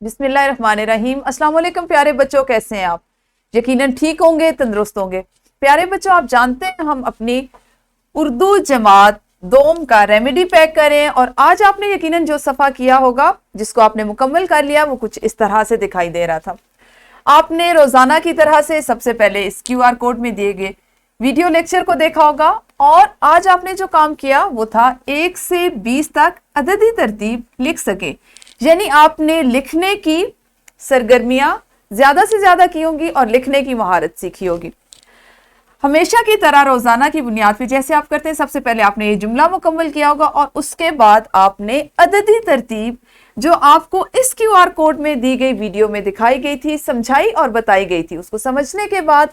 बिस्मिल्लाहिर्रहमानिर्रहीम। अस्सलाम वालेकुम प्यारे बच्चों, कैसे हैं आप? यकीनन ठीक होंगे, तंदुरुस्त होंगे। प्यारे बच्चों, आप जानते हैं हम अपनी उर्दू जमात दोम का रेमेडी पैक करें और आज आपने यकीनन जो सफ़ा किया होगा, जिसको आपने मुकम्मल कर लिया, वो कुछ इस तरह से दिखाई दे रहा था। आपने रोज़ाना की तरह से सबसे पहले इस QR कोड में दिए गए वीडियो लेक्चर को देखा होगा और आज आपने जो काम किया वो था 1 से 20 तक अददी तरतीब लिख सके, यानी आपने लिखने की सरगर्मियां ज्यादा से ज्यादा की होंगी और लिखने की महारत सीखी होगी। हमेशा की तरह रोजाना की बुनियाद पे जैसे आप करते हैं, सबसे पहले आपने ये जुमला मुकम्मल किया होगा और उसके बाद आपने अददी तरतीब जो आपको इस QR कोड में दी गई वीडियो में दिखाई गई थी, समझाई और बताई गई थी, उसको समझने के बाद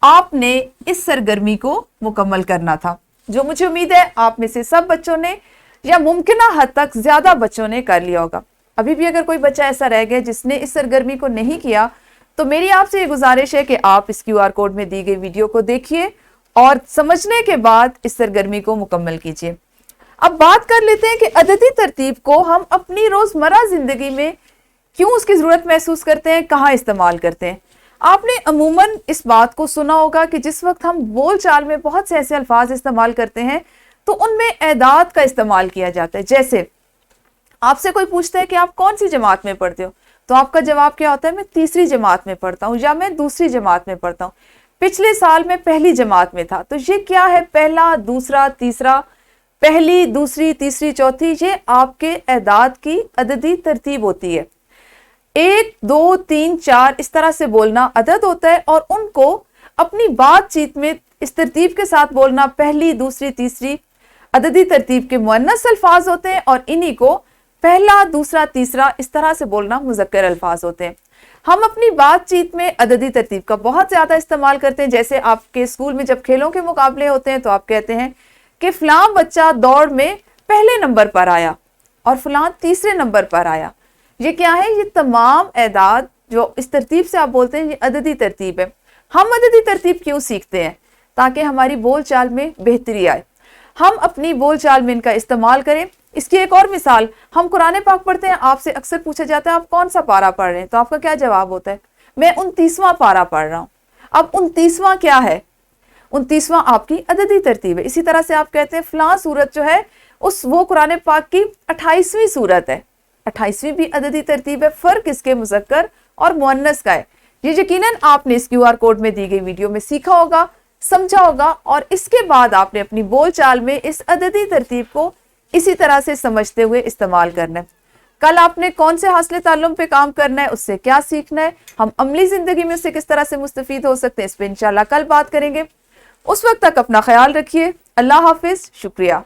आपने इस सरगर्मी को मुकम्मल करना था, जो मुझे उम्मीद है आप में से सब बच्चों ने या मुमकिन हद तक ज्यादा बच्चों ने कर लिया होगा। अभी भी अगर कोई बच्चा ऐसा रह गया जिसने इस सरगर्मी को नहीं किया, तो मेरी आपसे ये गुजारिश है कि आप इस QR कोड में दी गई वीडियो को देखिए और समझने के बाद इस सरगर्मी को मुकम्मल कीजिए। अब बात कर लेते हैं कि अददी तरतीब को हम अपनी रोजमर्रा जिंदगी में क्यों उसकी जरूरत महसूस करते हैं, कहाँ इस्तेमाल करते हैं। आपने अमूमन इस बात को सुना होगा कि जिस वक्त हम बोल चाल में बहुत से ऐसे अल्फाज इस्तेमाल करते हैं तो उनमें एदाद का इस्तेमाल किया जाता है। जैसे आपसे कोई पूछता है कि आप कौन सी जमात में पढ़ते हो, तो आपका जवाब क्या होता है, मैं तीसरी जमात में पढ़ता हूँ या मैं दूसरी जमात में पढ़ता हूँ, पिछले साल मैं पहली जमात में था। तो ये क्या है, पहला, दूसरा, तीसरा, पहली, दूसरी, तीसरी, चौथी, ये आपके एदाद की अददी तरतीब होती है। 1, 2, 3, 4 इस तरह से बोलना अदद होता है और उनको अपनी बातचीत में इस तरतीब के साथ बोलना पहली, दूसरी, तीसरी अददी तरतीब के मुअन्नस अल्फाज होते हैं और इन्हीं को पहला, दूसरा, तीसरा इस तरह से बोलना मुज़क्कर अल्फाज होते हैं। हम अपनी बातचीत में अददी तरतीब का बहुत ज्यादा इस्तेमाल करते हैं। जैसे आपके स्कूल में जब खेलों के मुकाबले होते हैं तो आप कहते हैं कि फलां बच्चा दौड़ में पहले नंबर पर आया और फलां तीसरे नंबर पर आया। ये क्या है, ये तमाम एदाद जो इस तरतीब से आप बोलते हैं, ये अददी तरतीब है। हम अददी तरतीब क्यों सीखते हैं? ताकि हमारी बोल चाल में बेहतरी आए, हम अपनी बोल चाल में इनका इस्तेमाल करें। इसकी एक और मिसाल, हम कुरान पाक पढ़ते हैं, आपसे अक्सर पूछा जाता है आप कौन सा पारा पढ़ रहे हैं, तो आपका क्या जवाब होता है, मैं 29वां पारा पढ़ रहा हूँ। अब 29वां क्या है, 29वां आपकी अददी तरतीब है। इसी तरह से आप कहते हैं फलां सूरत जो है वो कुरान पाक की 28वीं सूरत है, 28वीं भी अददी तरतीब है। फर्क इसके मुज़क्कर और मुअन्नस का है। ये यकीनन आपने इस QR कोड में दी गई वीडियो में सीखा होगा, समझा होगा और इसके बाद आपने अपनी बोल चाल में इस अददी तरतीब को इसी तरह से समझते हुए इस्तेमाल करना है। कल आपने कौन से हासिल ताल्लुम पे काम करना है, उससे क्या सीखना है, हम अमली जिंदगी में उससे किस तरह से मुस्तफीद हो सकते हैं, इस पे इंशाल्लाह कल बात करेंगे। उस वक्त तक अपना ख्याल रखिए। अल्लाह हाफिज, शुक्रिया।